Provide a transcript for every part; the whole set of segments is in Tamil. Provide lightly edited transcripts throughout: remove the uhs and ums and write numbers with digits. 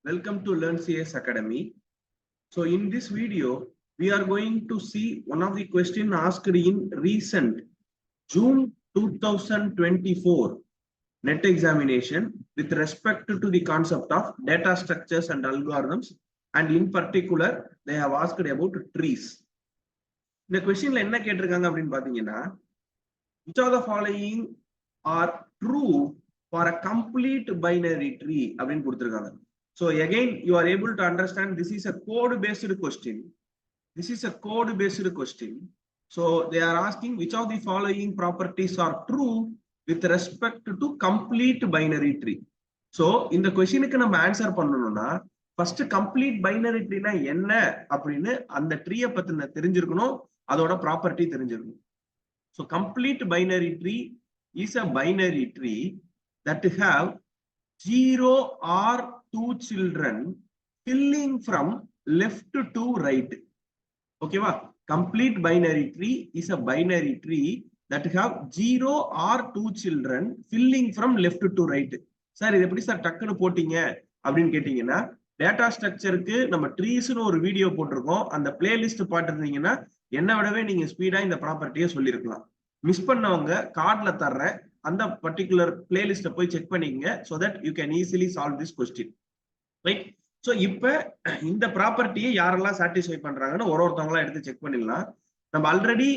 Welcome to Learn CS Academy. So in this video, we are going to see one of the questions asked in recent June 2024 NET examination with respect to the concept of data structures and algorithms, and in particular, they have asked about trees. இந்த கொஸ்டின்ல என்ன கேட்டிருக்காங்க அப்படின்னு பாத்தீங்கன்னா, which of the following are true for a complete binary tree அப்படின்னு கொடுத்திருக்காங்க. So again, you are able to understand this is a code-based question. This is a code-based question. So they are asking which of the following properties are true with respect to complete binary tree. So இந்த கொஸ்டினுக்கு நம்ம ஆன்சர் பண்ணணும்னா first complete binary tree னா என்ன அப்படின்னு அந்த ட்ரீயை பத்தின தெரிஞ்சிருக்கணும், அதோட ப்ராப்பர்ட்டி தெரிஞ்சிருக்கணும். So complete binary tree is a binary tree that have 0 or 2 children filling from left to right. Okay va? Complete binary tree is a binary tree that have 0 or 2 children filling from left to right. Sir இது எப்படி சார் டக்குன்னு போட்டீங்க அப்படின்னு கேட்டீங்கன்னா, டேட்டா ஸ்ட்ரக்சருக்கு நம்ம ட்ரீஸ்னு ஒரு வீடியோ போட்டிருக்கோம். அந்த பிளேலிஸ்ட் பார்த்துருந்தீங்கன்னா என்ன விடவே நீங்க ஸ்பீடா இந்த ப்ராப்பர்ட்டியை சொல்லியிருக்கலாம். மிஸ் பண்ணவங்க கார்ட்ல தர்றேன், அந்த பர்டிகுலர் பிளேலிஸ்ட போய் செக் பண்ணிக்கங்க, so that you can easily solve this question. Right? So இப்போ இந்த ப்ராப்பர்ட்டியை யாரெல்லாம் சாட்டிஸ்ஃபை பண்றாங்கன்னு ஒருத்தவங்களா எடுத்து செக் பண்ணிடலாம். நம்ம ஆல்ரெடி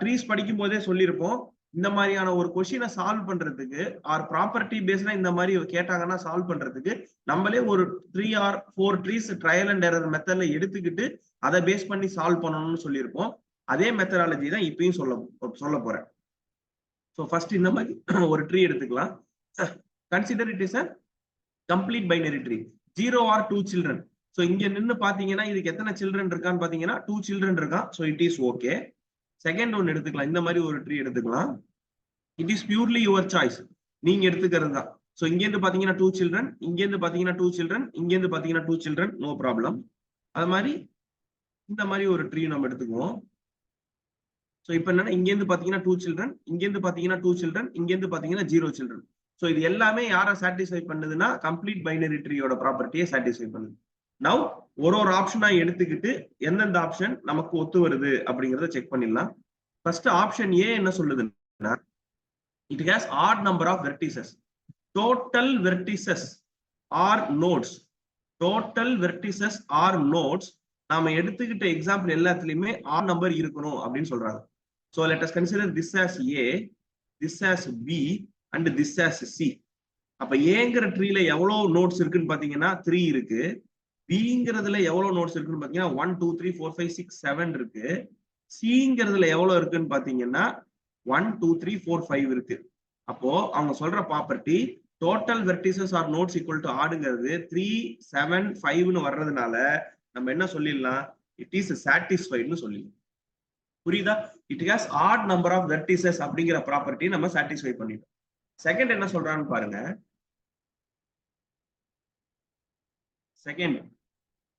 ட்ரீஸ் படிக்கும் போதே சொல்லியிருப்போம், இந்த மாதிரியான ஒரு கொஸ்டினை சால்வ் பண்றதுக்கு ஆர் ப்ராப்பர்ட்டி பேஸ்டா இந்த மாதிரி கேட்டாங்கன்னா சால்வ் பண்றதுக்கு நம்மளே ஒரு 3 or 4 trees trial and error மெத்தட்ல எடுத்துக்கிட்டு அதை பேஸ் பண்ணி சால்வ் பண்ணணும்னு சொல்லியிருப்போம். அதே மெத்தடாலஜி தான் இப்பயும் சொல்ல போறேன். ஸோ ஃபர்ஸ்ட் இந்த மாதிரி ஒரு ட்ரீ எடுத்துக்கலாம். Consider it is a complete binary tree, 0 or 2 children. So இங்க நின்று பாத்தீங்கன்னா இதுக்கு எத்தனை சில்ட்ரன் இருக்கான்னு பாத்தீங்கன்னா 2 children இருக்கான். So it is okay. Second one எடுத்துக்கலாம், இந்த மாதிரி ஒரு ட்ரீ எடுத்துக்கலாம். It is purely your choice, நீங்க எடுத்துக்கிறது தான். ஸோ இங்கேருந்து பாத்தீங்கன்னா 2 children, இங்கேருந்து பாத்தீங்கன்னா 2 children, இங்கேருந்து பாத்தீங்கன்னா 2 children, நோ ப்ராப்ளம். அது மாதிரி இந்த மாதிரி ஒரு ட்ரீ நம்ம எடுத்துக்குவோம். ஸோ இப்போ என்னன்னா இங்கேருந்து பாத்தீங்கன்னா 2 children, இங்கேருந்து பாத்தீங்கன்னா 2 children, இங்கேருந்து பாத்தீங்கன்னா 0 children. ஸோ இது எல்லாமே யாரை சாட்டிஸ்ஃபை பண்ணுதுன்னா கம்ப்ளீட் பைனரி ட்ரீயோட ப்ராப்பர்ட்டியை சாட்டிஸ்ஃபை பண்ணுது. நவ் ஒரு ஆப்ஷனா எடுத்துக்கிட்டு எந்தெந்த ஆப்ஷன் நமக்கு ஒத்து வருது அப்படிங்கிறத செக் பண்ணிடலாம். ஃபர்ஸ்ட் ஆப்ஷன் ஏ என்ன சொல்லுதுன்னா, it has odd number of vertices. Total vertices or nodes, total vertices or nodes நாம எடுத்துக்கிட்ட எக்ஸாம்பிள் எல்லாத்துலயுமே ஆட் நம்பர் இருக்கணும் அப்படின்னு சொல்றாங்க. So let us consider this as A, this as B and this as C. அப்ப ஏங்கிற ட்ரீல எவ்வளவு நோட்ஸ் இருக்குன்னு பாத்தீங்கன்னா 3 இருக்கு. பிங்கிறதுல எவ்வளவு நோட்ஸ் இருக்குன்னு பாத்தீங்கன்னா 1 2 3 4 5 6 7 இருக்கு. சிங்கிறதுல எவ்வளவு இருக்குன்னு பாத்தீங்கன்னா 1 2 3 4 5 இருக்கு. அப்போ அவங்க சொல்ற property total vertices or nodes equal to ஆடுங்கிறது 3 7 5ன்னு வர்றதுனால நம்ம என்ன சொல்லிடலாம், இட் இஸ் சாட்டிஸ்ஃபைட்னு சொல்லிடலாம். புரியுதா? It has odd number of vertices அப்படிங்கிற ப்ராப்பர்ட்டி நம்ம சாட்டிஸ்ஃபை பண்ணிட்டோம். செகண்ட் என்ன சொல்றான்னு பாருங்க. Second,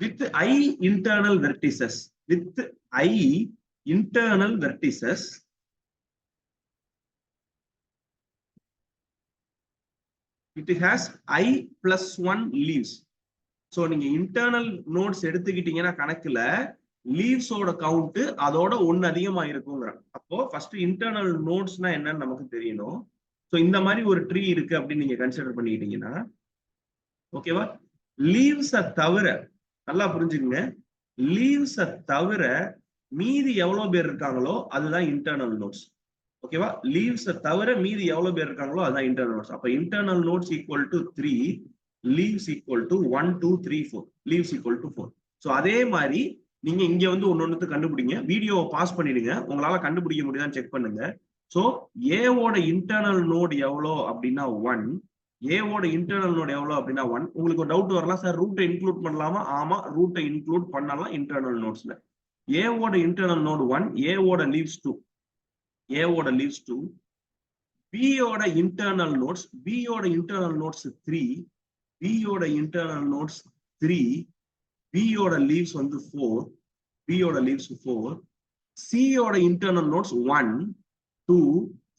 with I internal vertices, with I internal vertices, it has I plus 1 leaves. So நீங்க இன்டர்னல் நோட்ஸ் எடுத்துக்கிட்டீங்கன்னா கணக்குல லீவ்ஸோட கவுண்ட் அதோட 1 அதிகமா இருக்குங்கிற. அப்போ ஃபர்ஸ்ட் இன்டர்னல் நோட்ஸ்னா என்னன்னு நமக்கு தெரியணும். ஸோ இந்த மாதிரி ஒரு ட்ரீ இருக்கு அப்படின்னு நீங்க கன்சிடர் பண்ணிக்கிட்டீங்கன்னா ஓகேவா, லீவ்ஸை தவிர நல்லா புரிஞ்சுக்கங்க, லீவ்ஸை தவிர மீதி எவ்வளவு பேர் இருக்காங்களோ அதுதான் இன்டர்னல் நோட்ஸ். ஓகேவா, லீவ்ஸை தவிர மீதி எவ்வளவு பேர் இருக்காங்களோ அதுதான் இன்டர்னல் நோட்ஸ். அப்ப internal notes equal to 3, leaves equal to 1 2 3 4, leaves equal to 4. So அதே மாதிரி நீங்க இங்க வந்து ஒன்னொன்னு கண்டுபிடிங்க, வீடியோவை பாஸ் பண்ணிடுங்க, உங்களால கண்டுபிடிக்க முடியுதான்னு செக் பண்ணுங்க. ஸோ ஏவோட இன்டர்னல் நோட் எவ்வளோ அப்படின்னா 1, ஏவோட இன்டர்னல் நோட் எவ்வளோ அப்படின்னா 1. உங்களுக்கு ஒரு டவுட் வரலாம், சார் ரூட்டை இன்க்ளூட் பண்ணலாமா? ஆமா, ரூட்டை இன்க்ளூட் பண்ணலாம் இன்டர்னல் நோட்ஸ்ல. ஏவோட இன்டர்னல் நோட் 1, ஏவோட லீவ்ஸ் 2, ஏவோட லீவ்ஸ் 2. பியோட இன்டர்னல் நோட்ஸ், பியோட இன்டர்னல் நோட்ஸ் 3, பியோட இன்டர்னல் நோட்ஸ் 3, பியோட லீவ்ஸ் வந்து 4, பியோட லீவ்ஸ் 4. சியோட இன்டர்னல் நோட்ஸ் 1 2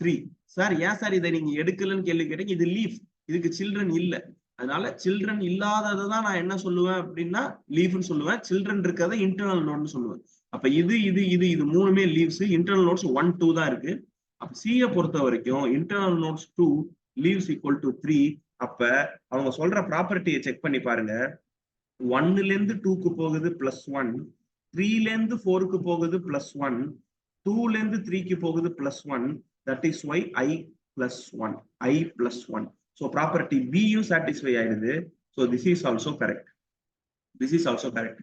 3. சார் ஏன் சார் இதை நீங்க எடுக்கலன்னு கேள்வி கேட்டீங்க, இது லீஃப், இதுக்கு சில்ட்ரன் இல்ல, அதனால சில்ட்ரன் இல்லாததான் நான் என்ன சொல்லுவேன் அப்படின்னா லீஃப்னு சொல்லுவேன். சில்ட்ரன் இருக்கிறத இன்டர்னல் நோட்னு சொல்லுவேன். அப்ப இது மூணுமே லீவ்ஸ். இன்டர்னல் நோட்ஸ் 1, 2 தான் இருக்கு. அப்ப சியை பொறுத்த வரைக்கும் internal notes 2 leaves equal to 3. அப்ப அவங்க சொல்ற ப்ராப்பர்ட்டியை செக் பண்ணி பாருங்க. 1ல இருந்து 2க்கு போகுது +1, 3ல இருந்து 4க்கு போகுது +1, 2ல இருந்து 3க்கு போகுது +1. That is why I+1. I+1. So property B யும் satisfy ஆயிடுது. So this is also correct. This is also correct.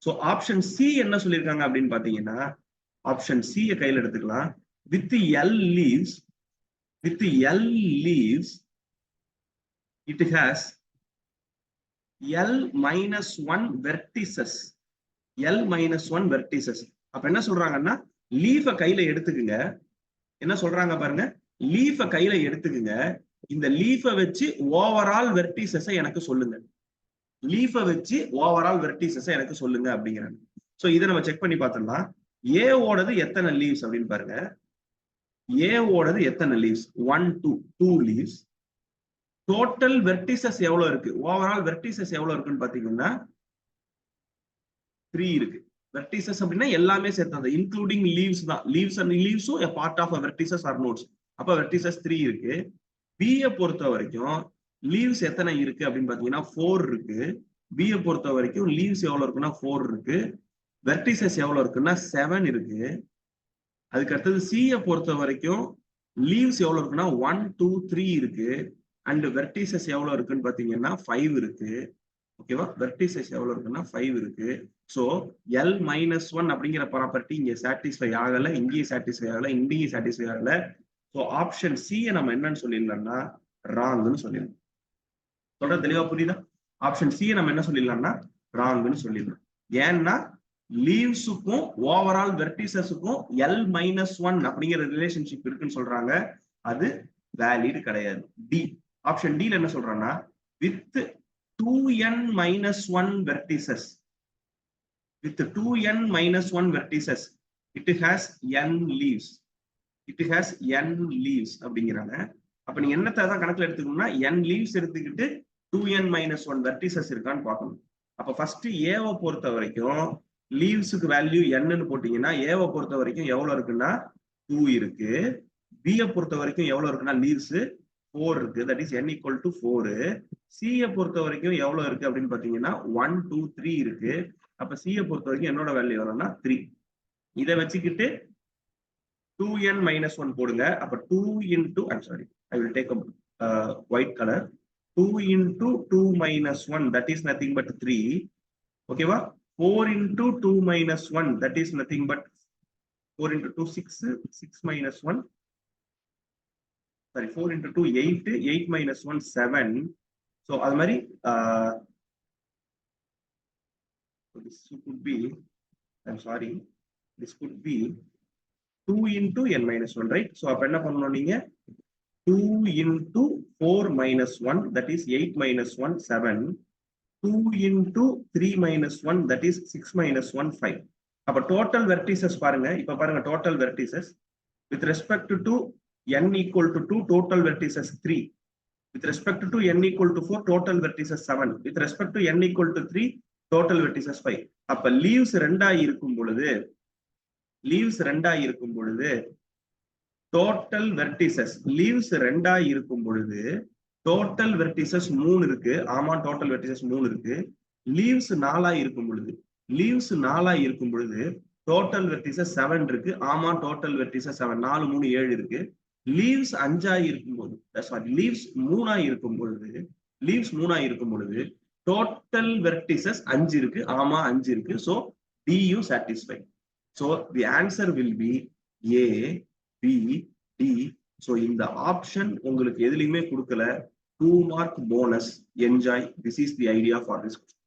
So option C என்ன சொல்லியிருக்காங்க அப்படின்னு பாத்தீங்கன்னா, option C கையில எடுத்துக்கலாம். With L leaves, it has L-1 vertices. L-1 vertices. அப்ப என்ன சொல்றாங்கன்னா, லீஃப கையில எடுத்துக்குங்க. என்ன சொல்றாங்க பாருங்க, லீஃப கையில எடுத்துக்குங்க. இந்த லீஃப வச்சு ஓவரால் வெர்டிசஸ் எனக்கு சொல்லுங்க. லீஃப வச்சு ஓவரால் வெர்டிசஸ் எனக்கு சொல்லுங்க அப்படிங்கிறாங்க. சோ இதை நம்ம செக் பண்ணி பார்த்தோம்னா, ஏ ஓடது எத்தனை லீவ்ஸ் அப்படின்னு பாருங்க. ஏ ஓடது எத்தனை லீவ்ஸ்? 1, 2 லீவ்ஸ். டோட்டல் வெர்டிசஸ் எவ்வளவு இருக்கு? ஓவரால் வெர்டிசஸ் எவ்வளவு இருக்குன்னு பாத்தீங்கன்னா 3 இருக்கு. வெர்டிசஸ் அப்படின்னா எல்லாமே சேர்த்தது, இன்க்ளூடிங் லீவ்ஸ் தான். லீவ்ஸ் அண்ட் லீவ்ஸும் a part of a vertices or nodes. அப்ப வெர்டிசஸ் 3 இருக்கு. B பொறுத்த வரைக்கும் லீவ்ஸ் எத்தனை இருக்கு அப்படின்னு பாத்தீங்கன்னா 4 இருக்கு. B பொறுத்த வரைக்கும் லீவ்ஸ் எவ்வளவு இருக்குன்னா 4 இருக்கு. வெர்டிசஸ் எவ்வளவு இருக்குன்னா 7 இருக்கு. அதுக்கு அடுத்தது C பொறுத்த வரைக்கும் லீவ்ஸ் எவ்வளவு இருக்குன்னா 1, 2, 3 இருக்கு. அண்ட் வெர்டிசஸ் எவ்வளவு இருக்குன்னு பாத்தீங்கன்னா 5 இருக்கு. ஓகேவா? வெர்டிசஸ் எவ்வளவு இருக்குன்னா 5 இருக்கு. சோ L-1 அப்படிங்கிற ப்ராப்பர்ட்டி இங்க சாட்டிஸ்ஃபை ஆகல, இங்கேயும் சாட்டிஸ்ஃபை ஆகல, இங்கேயும் சாட்டிஸ்ஃபை ஆகல. சோ ஆப்ஷன் சி நம்ம என்னன்னு சொல்லிடலாம்னா ராங்னு சொல்லிடலாம். சொல்ற தெளிவா புரியுதா? ஆப்ஷன் சி நம்ம என்ன சொல்லிடலாம்னா ராங்னு சொல்லிடலாம். ஏன்னா லீவ்ஸுக்கும் ஓவரால் வெர்டிசஸுக்கும் L-1 அப்படிங்கிற ரிலேஷன்ஷிப் இருக்குன்னு சொல்றாங்க. அது வேலிட் கிடையாது. டி, ஆப்ஷன் டி என்ன சொல்றாங்கன்னா, with 2n-1 vertices, with 2n-1 vertices, it has n leaves. It has n leaves அப்படிங்கிறாங்க. அப்ப நீங்க என்னத்தை தான் கணக்குல எடுத்துக்கணும்னா n leaves எடுத்துக்கிட்டு 2n-1 vertices இருக்கான்னு பார்க்கணும். அப்ப ஃபர்ஸ்ட் ஏவை பொறுத்த வரைக்கும் லீவ்ஸுக்கு வேல்யூ என்னன்னு போட்டீங்கன்னா ஏவை பொறுத்த வரைக்கும் எவ்வளவு இருக்குன்னா 2 இருக்கு. B பொறுத்த வரைக்கும் எவ்வளவு இருக்குன்னா லீவ்ஸ் 4 இருக்கு. That is n equal to 4. C பொறுத்த வரைக்கும் எவ்வளவு இருக்கு அப்படின்னு பாத்தீங்கன்னா 1, 2, 3 இருக்கு. அப்ப C பொறுத்த வரைக்கும் என்னோட வேல்யூ எவ்வளவுன்னா 3. இதை வச்சுக்கிட்டு 2n-1 போடுங்க. அப்ப 2 into, I'm sorry, I will take a white color. 2 into 2-1, that is nothing but 3. ஓகேவா? 4 into 2-1, that is nothing but 4 into 2, 6, 6-1. Sorry, 4 into 2, 8, 8-1, 7. So அது மாதிரி this could be, I'm sorry, this could be 2 into n-1, right? So அப்ப என்ன பண்ணணும் நீங்க 2 into 4-1, that is 8-1, 7. 2 into 3-1, that is 6-1, 5. அப்ப டோட்டல் வெர்டிசஸ் பாருங்க. இப்ப பாருங்க total vertices with respect to n equal to 2, total vertices 3. With respect to n equal to 4, total vertices 7. With respect to n equal to 3, total vertices 5. அப்ப leaves 2 இருக்கும் பொழுது total vertices, leaves 2 இருக்கும் பொழுது total vertices 3 இருக்கு. ஆமா, total vertices 3 இருக்கு. leaves 4 இருக்கும் பொழுது total vertices 7 இருக்கு. ஆமா, total vertices 7. 4, 3, 7 இருக்கு. leaves 5 இருக்கும்போது, சாரி, leaves 3 இருக்கும் பொழுது total vertices 5 இருக்கு. ஆமா, 5 இருக்கு. So D you satisfy. So the answer will be A, B, D. So இந்த ஆப்ஷன் உங்களுக்கு எதுலயுமே கொடுக்கல. 2 mark bonus. Enjoy. This is the idea for this question.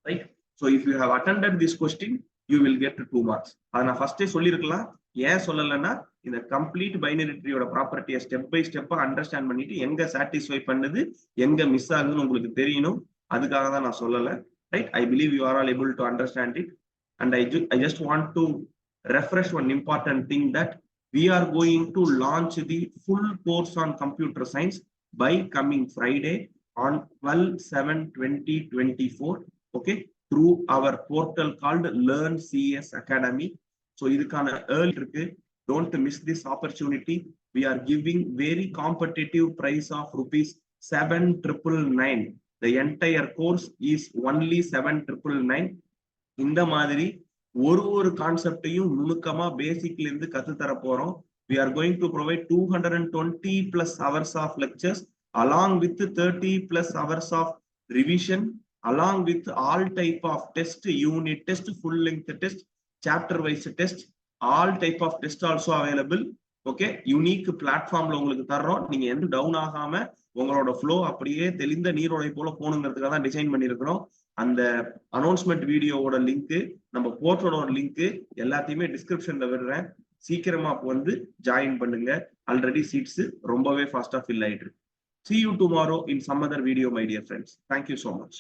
Right? So if you have attended this question, you will get 2 marks. அதை நான் ஃபர்ஸ்டே சொல்லியிருக்கலாம். ஏன் சொல்லலைன்னா இந்த கம்ப்ளீட் பைனரி ட்ரீயோட ப்ராப்பர்ட்டியை ஸ்டெப் பை ஸ்டெப்பா அண்டர்ஸ்டாண்ட் பண்ணிட்டு எங்க சாட்டிஸ்ஃபை பண்ணுது, எங்க மிஸ் ஆகுதுன்னு உங்களுக்கு தெரியணும். அதுக்காக தான் நான் சொல்லலை. Right? I believe you are all able to understand it. And I just want to refresh one important thing, that we are going to launch the full course on computer science by coming Friday on 12/7/2024, okay, through our portal called Learn CS Academy. So இதுக்கான early இருக்கு. Don't miss this opportunity. We are giving very competitive price of rupees 7,999. The entire course is only 7,999. இந்த மாதிரி ஒரு கான்செப்டையும் நுணுக்கமா பேசிக்ல இருந்து கத்து தர போறோம். We are going to provide 220 plus hours of lectures along with 30 plus hours of revision, along with all type of test, unit test, full length test, chapter wise test, all type of test also available. Okay, unique platformல உங்களுக்கு தர்றோம். நீங்க எந்த டவுன் ஆகாம உங்களோட ஃப்ளோ அப்படியே தெளிந்த நீரோடை போல போகணுங்கிறதுக்காக தான் டிசைன் பண்ணியிருக்கிறோம். அந்த அனௌன்ஸ்மெண்ட் வீடியோவோட லிங்க், நம்ம போர்ட்டலோட லிங்க் எல்லாத்தையுமே டிஸ்கிரிப்ஷன்ல விடுறேன். சீக்கிரமா வந்து ஜாயின் பண்ணுங்க. ஆல்ரெடி சீட்ஸ் ரொம்பவே ஃபாஸ்டா ஃபில் ஆயிட்டு இருக்கு. See you tomorrow in some other video, my dear friends. Thank you so much.